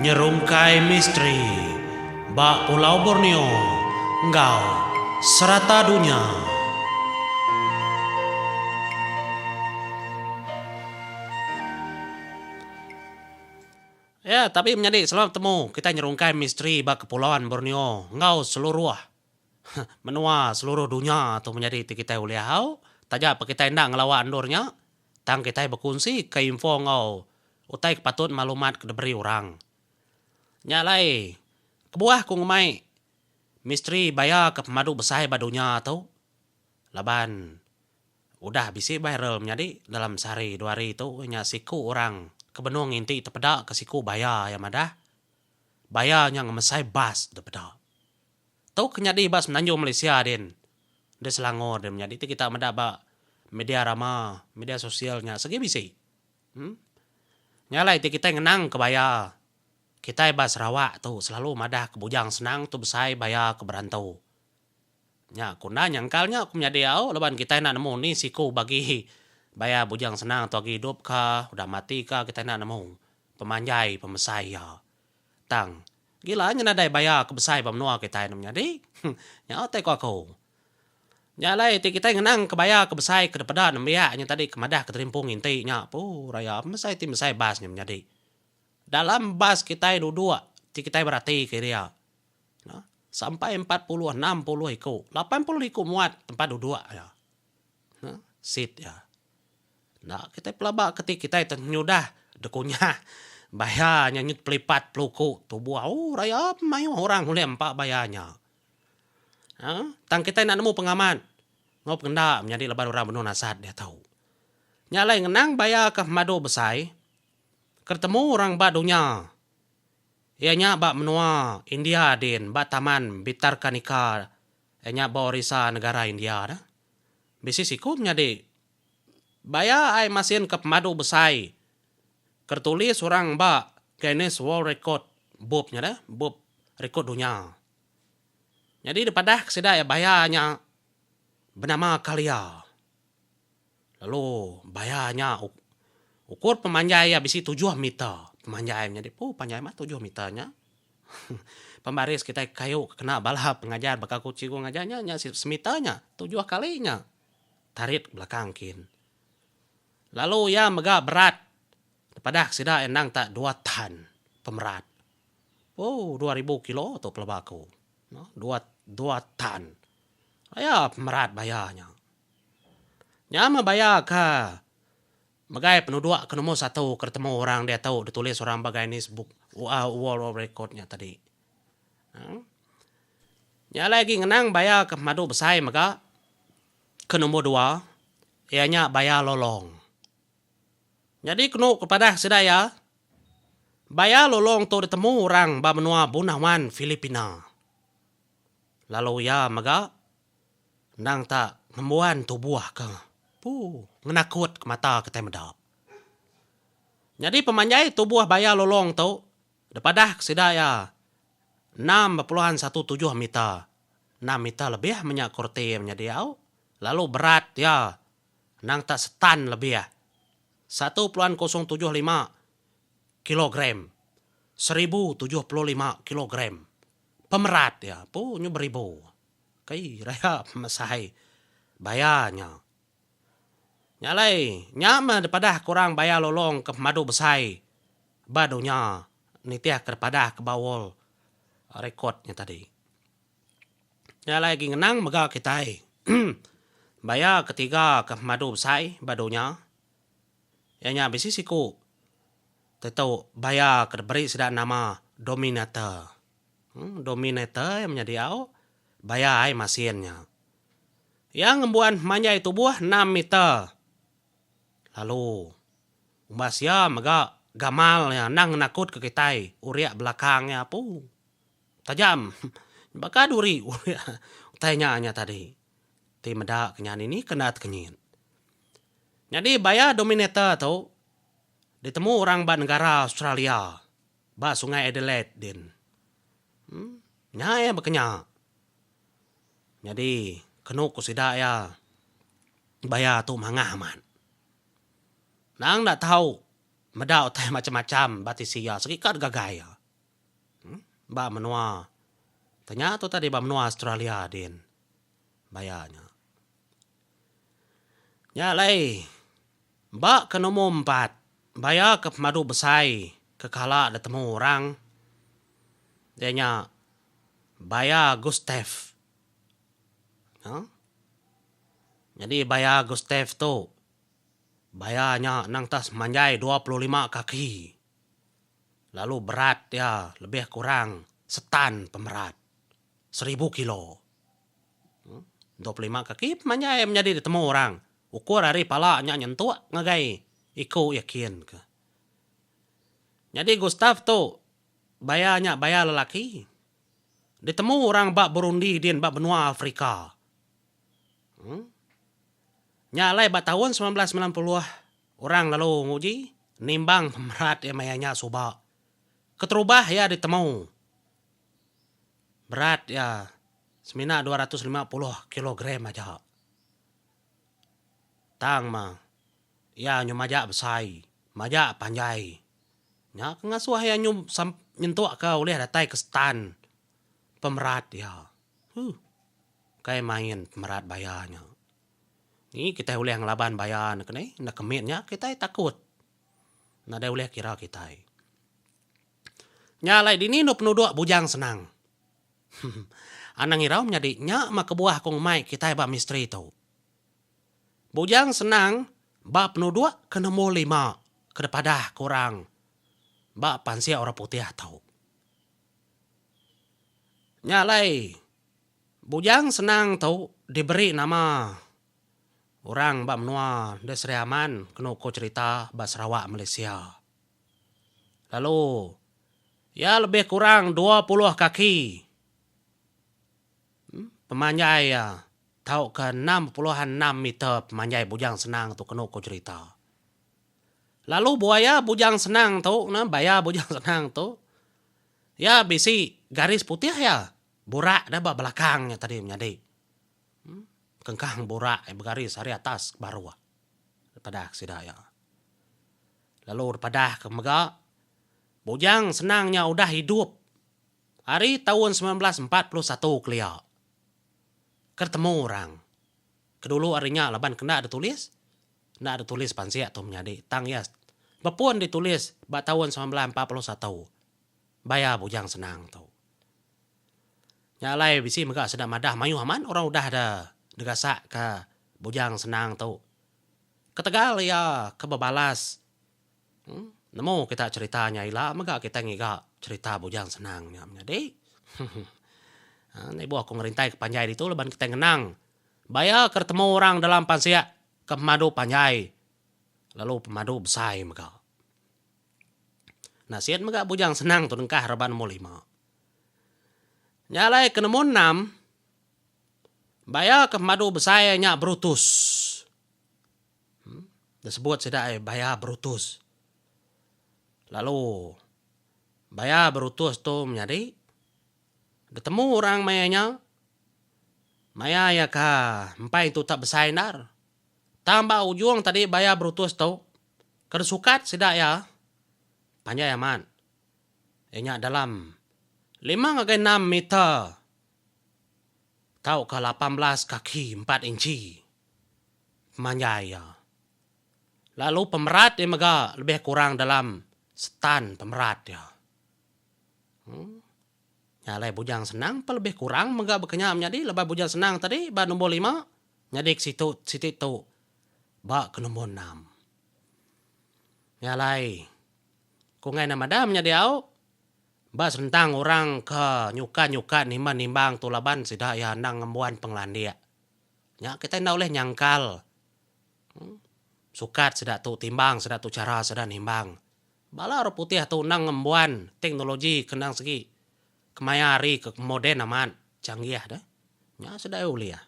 Nyerungkai misteri Bak Pulau Borneo Engkau serata dunia. Ya, tapi menjadi selamat bertemu. Kita nyerungkai misteri bak Kepulauan Borneo. Engkau seluruh menua seluruh dunia atau menjadi kita uliahau. Taja apa kita hendak ngelawan andornya. Tang kita berkongsi ke info ngau. Utai patut maklumat ke diberi orang. Nyalai. Kebuah ku ngumai. Misteri bayar ke pemadu besar badunya atau. Laban. Udah bisi viral menjadi dalam sehari 2 hari itu. Siku orang. Kebenung inti terpedak ke siku bayar yang madah. Bayar yang ngemesai bas terpedak. Tahu kenyadi bas menanjung Malaysia din. Dia Selangor dia menjadi itu kita mendapat media ramah, media sosialnya segi bisi. Nyala itu kita ngenang ke bayar. Kita bas Sarawak tu selalu madah ke Bujang Senang tu besai bayar ke Berantau. Nya kuna nyangkalnya aku menjadi au leban kita nak nemu ni siku bagi bayar Bujang Senang tu lagi hidup kah, udah mati kah kita nak nemu. Pemanjai, pemesai ya. Tang. Gila nya nadai bayar ke besai pemnua kita nak menjadi. Nya otai ko aku. Nya lai ti kita ngenang ke bayar ke besai ke depada nembia nya tadi kemadah ke terimpung inti nya. Pu raya mesai ti mesai bas nya menjadi. Dalam bas kita dua ti kita berarti ke dia. Nah, sampai 40 60 iku. 80 iku muat tempat dua ya. Nah, seat ya. Nah, kita pelabak ketik kita nyudah dekunya bayarnya nyut pelipat peluku tubuh raya mayu orang mulai 4 bayarnya. Tang kita nak nemu pengaman ngop kenda menjadi lebar orang benar nasad dia tahu. Nyalai ngenang bayar ke madu besai ketemu orang badunya. Ianya bak menua India din bak taman Bitarkanika. Ianya bak orisa negara India dah. Bisi siku menjadi bayar ai masin ke madu besai. Kertulis orang bak Guinness World Record bubnya dah, bub rekod dunia. Jadi daripada kesida ya bayarnya bernama Kalia. Lalu bayarnya ukur pemanjai ya bisi 7 meter. Pemanjai menjadi panjai mah 7 meternya. Pembaris kita kayu kena balap pengajar bakal kuci ku ngajarnya nya semeternya 7 kalinya. Tarik belakang kin. Lalu ya mega berat. Daripada kesida enang tak 2 tan pemerat. 2000 kilo atau pelabaku. 2 tan. Ya pemerat bayarnya. Nyama bayar ke bagai penduduk ke nombor 1 ketemu orang dia tahu ditulis orang bagai ni book world recordnya tadi. Ya lagi ngenang bayar ke madu besar maka ke nombor 2 ianya bayar lolong. Jadi kena kepada sedaya bayar lolong tu ditemu orang benua Bunawan Filipina. Lalu ya maka nang tak ngembuan tubuh ke. Ngenakut ke mata kita medap. Jadi pemanjai tubuh bayar lolong tu daripada kesidaya 6.17 meter. 6 meter lebih minyak kurti menjadi au. Lalu berat ya nang tak setan lebih 1.075 kilogram. 1075 kilogram. Pemerat ya, punya beribu. Kai raya mesai bayarnya. Nyalai, nyama daripada kurang bayar lolong ke madu besai. Badunya nitiah kepada ke bawah rekodnya tadi. Nyalai lagi ngenang mega kita. Bayar ketiga ke madu besai badunya. Ianya bisi siku. Tahu bayar ke beri sedang nama Dominator. Dominator yang menjadi au bayar ai masinnya. Yang ngembuan manjai tubuh 6 meter. Lalu umbas ya mega gamal ya nang nakut ke kita uriak belakangnya tajam. Baka duri uriak tanya tadi. Ti medak kenyan ini kena kenyin. Jadi bayar Dominator tu ditemu orang ba negara Australia. Ba sungai Adelaide din. Nya ya bekenya. Jadi kenuk kusida ya bayar tu mangah man. Nang tak tahu medau teh macam-macam batisia sekikat gagaya. ba menua. Ternyata tadi ba menua Australia din. Bayanya. Nyalai. Ba ke nombor 4. Baya ke pemadu besai. Kekala ada temu orang. Dia nya. Baya Gustav. Jadi baya Gustav tu. Bayanya nang tas manjai 25 kaki. Lalu berat dia lebih kurang setan pemerat. 1000 kilo. 25 kaki manjai menjadi ditemu orang. Ukur hari palanya nyentuh ngagai. Iku yakin ke. Jadi Gustav tu. Bayanya baya lelaki. Ditemu orang bak Burundi din bak benua Afrika. Nyalai bak tahun 1990 orang lalu nguji. Nimbang pemerat ya mayanya subak. Keterubah ya ditemu. Berat ya. Semina 250 kilogram aja. Tang mah. Ya nyum majak besai. Majak panjai. Ya ngasuh ya nyum nyentuh ke oleh datai ke stan. Pemerat ya. Kayak main pemerat bayanya. Ini kita boleh ngelaban bayan. Nak kemitnya kita takut. Nada boleh kira kita. Nyalai dini no penduduk bujang senang. Anang irau menjadi nyak mak kebuah kong mai kita ba misteri tu. Bujang senang ba penduduk ke nombor 5 kedepada kurang. Ba pansia orang putih tau. Nyalai bujang senang tau diberi nama orang ba menua Desri Aman kena ko cerita ba Sarawak Malaysia. Lalu ya lebih kurang 20 kaki. Pemanjai ya. Tahu ke 66 meter pemanjai bujang senang tu kena ko cerita. Lalu buaya bujang senang tu. Baya bujang senang tu. Ya bisi garis putih ya. Burak dah bak belakangnya tadi menjadi. Kengkang burak bergaris hari atas baru. Daripada sidaya. Lalu daripada ke mega. Bujang senangnya udah hidup. Hari tahun 1941 kelia. Ketemu orang. Kedulu harinya laban kena ada tulis. Nak ada tulis pansiak tu menjadi. Tang ya. Bapun ditulis. Ba tahun 1941. Baya bujang senang tu. Nyalai bisi mega sedang madah mayu aman. Orang udah ada degasak ke bujang senang tu. Ketegal ya kebebalas. Nemu kita ceritanya ila. Mega kita ngiga cerita bujang senangnya menjadi. Ini buah aku ngerintai ke panjai itu. Leban kita ngenang. Baya ketemu orang dalam pansiak. Ke pemadu panjai. Lalu pemadu besai mega. Nasihat mega bujang senang tu nengkah reban nombor 5. Nyalai ke nombor 6. Baya ke pemadu besai nyak Brutus. Disebut sedai baya Brutus. Lalu baya Brutus tu menjadi. Ketemu orang mayanya. Maya ya ka. Empai itu tak besai nar. Tambah ujung tadi baya Brutus tu. Kersukat sidak ya. Panjai aman. Ianya dalam 5 ke 6 meter. Tahu ke 18 kaki 4 inci. Panjai ya. Lalu pemerat dia mega lebih kurang dalam setan pemerat ya. Nyalai bujang senang lebih kurang mega bekenya menjadi lebar bujang senang tadi ba nombor 5. Jadi situ tu. Ba ke nombor 6. Nyalai. Kungai nama dah menjadi au. Ba sentang orang ke nyuka nimbang tu laban sidak ya nang ngembuan penglandia. Ya kita ndak boleh nyangkal. Sukat sidak tu timbang sidak tu cara sidak nimbang. Bala orang putih tu nang ngembuan teknologi kenang segi kemayari ke modern aman canggih dah. Ya sidak boleh ya.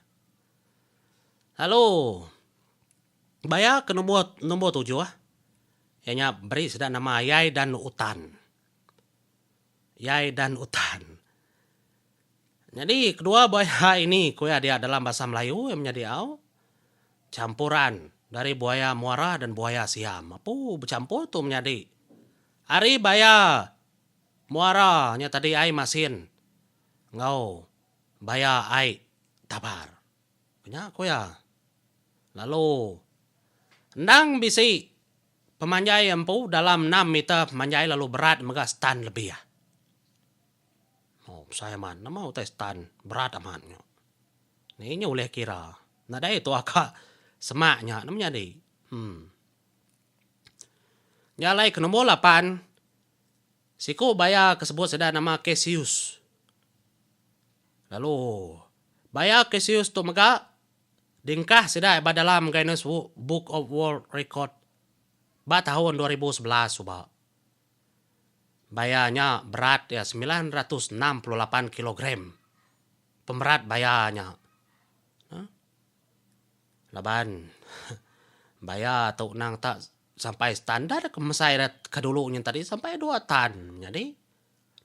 Lalu baya ke nombor 7 ah. Ianya beri sedang nama Yai dan Utan. Yai dan Utan. Jadi kedua buaya ini kuya dia dalam bahasa Melayu yang menjadi au campuran dari buaya muara dan buaya Siam. Apa bercampur tu menjadi. Hari baya muara nya tadi ai masin. Ngau baya ai tabar. Nya ko ya. Lalu ndang bisi pemanjai empu dalam 6 meter pemanjai lalu berat mega stan lebih ya. Oh, saya man, nama utai stan berat amannya. Ni nya oleh kira. Nada itu agak semaknya namanya di. Nyalai ke nombor 8. Siku baya kesebut sedang nama Cassius. Lalu baya Cassius tu mega dingkah sedang dalam Guinness Book of World Record. Ba tahun 2011 suba. Bayanya berat ya 968 kilogram. Pemberat bayanya. Laban. Baya tu nang tak sampai standar kemesai kedulunya tadi sampai 2 tan. Jadi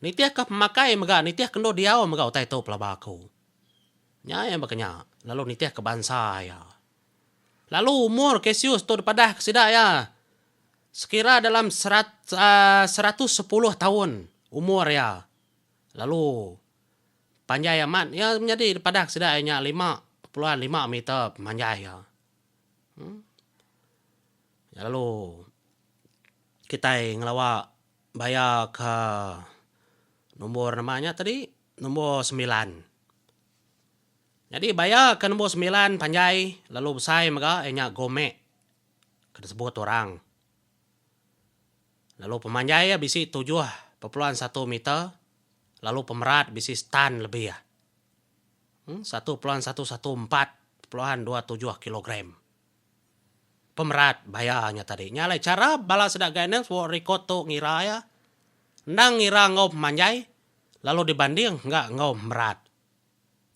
nitiah ke pemakai mega nitiah kendo diaw mega utai tu pelabaku. Nya yang bakanya. Lalu nitiah ke bansa ya. Lalu umur Cassius tu pada kesida ya. Sekira dalam 110 tahun umur ya. Lalu panjai amat ya menjadi pada sedaya 5,5 meter panjai ya. Ya lalu kita ngelawa baya ke nomor namanya tadi nomor 9. Jadi baya ke nomor 9 panjai lalu besai mega nya gome. Kena sebut orang. Lalu pemanjai ya bisi 7,1 meter. Lalu pemerat bisi stan lebih ya. 1,114,27 kilogram. Pemerat bayanya tadi. Nyalai cara bala sedak Guinness World Record tu ngira ya. Ndang ngira ngau pemanjai. Lalu dibanding enggak ngau merat.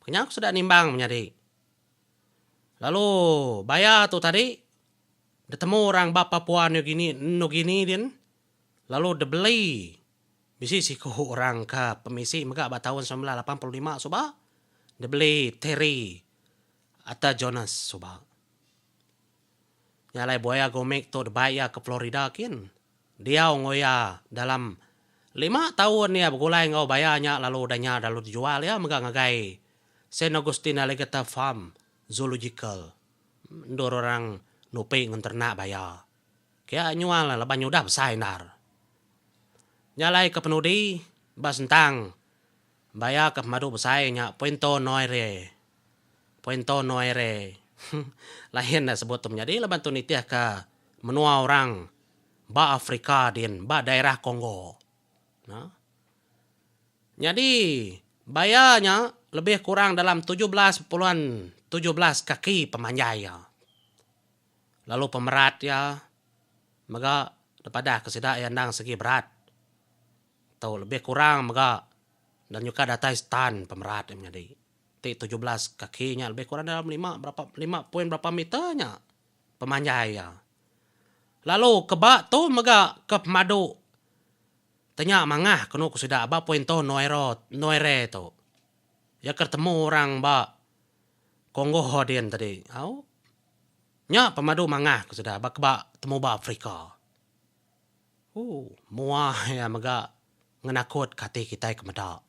Makanya aku sudah nimbang menjadi. Lalu baya tu tadi. Ditemu orang Papua Nugini din. Lalu dibeli. Bisi siku orang ke pemisi mega tahun 1985 suba. Dibeli Terry atau Jonas suba. Nyalai buaya gomek tu debaya ke Florida kin. Dia ngoya dalam 5 tahun ya begulai ngau bayanya lalu danya lalu dijual ya mega ngagai. Saint Augustine Alligator Farm Zoological. Ndor orang nupi ngenternak baya. Kaya nyual lah laban nyudah besai nar. Nyalai ke penudi, basentang. Baya ke madu besai nya Puerto Noire. Puerto Noire. Lain dah sebut tu menjadi leban tu nitiah ke menua orang. Ba Afrika din, ba daerah Kongo. Nah. Jadi bayanya lebih kurang dalam 17 kaki pemanjai ya. Lalu pemerat ya. Mega daripada kesida yang nang segi berat. Atau lebih kurang mega dan juga data stan pemerat yang menjadi 17 kakinya lebih kurang dalam 5 poin berapa meternya pemanjai ya. Lalu kebak tu mega ke madu tanya mangah kenu kusudah apa poin tu noire tu. Ya ketemu orang ba Kongo hodien tadi. Au nya pemadu mangah kusudah ba kebak temu ba Afrika. Muah ya mega ngenakut kati kita kemada.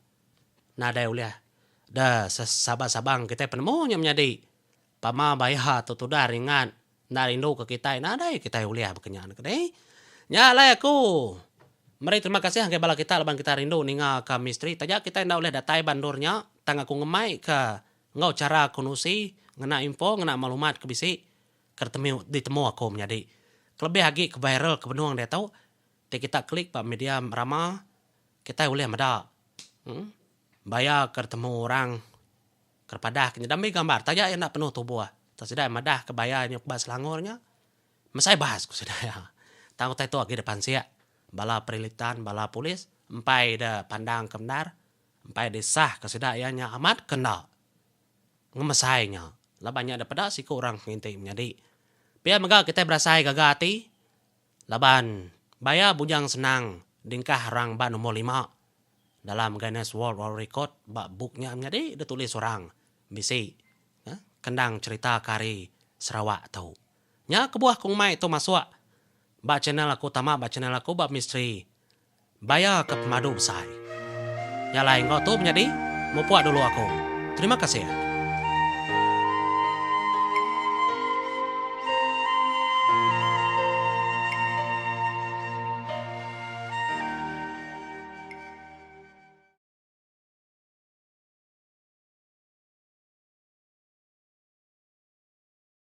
Nada uliah. Dah sabang kita penemunya menjadi. Pama bayah tu dah ringan. Narindu ke kita. Nada kita uliah berkenyan. Nyalai aku. Mari terima kasih angkai bala kita leban kita rindu ninga ke misteri. Tajak kita ndak oleh datai bandurnya. Tang aku ngemai ke ngau cara konusi. Ngena info, ngena maklumat ke bisi. Ditemu aku menjadi. Kelebih lagi ke viral ke benuang dia tahu. Kita klik pak media ramah. Kita boleh mada. Bayar ketemu orang. Kerpadah. Kedambi gambar. Tajak yang nak penuh tubuh. Tak sedai madah kebayarnya bahas langornya. Masai bahas ku sedai. Tangguh itu lagi depan siap. Bala perilitan, bala polis. Empai dah pandang kebenar. Empai desah kesedaiannya amat kena. Ngemesainya. Lah banyak daripada siku orang nginti menjadi. Biar mega kita berasai gagati. Laban. Bayar bujang senang. Dingkah orang ba nomor 5 dalam Guinness World Record ba buknya menjadi dia tulis orang bisi kendang cerita kari Sarawak tahu nya kebuah kung mai tu masuk ba channel aku utama ba channel aku ba misteri Bayar ke pemadu besar. Yang lain kau tu menjadi, mau puak dulu aku. Terima kasih ya.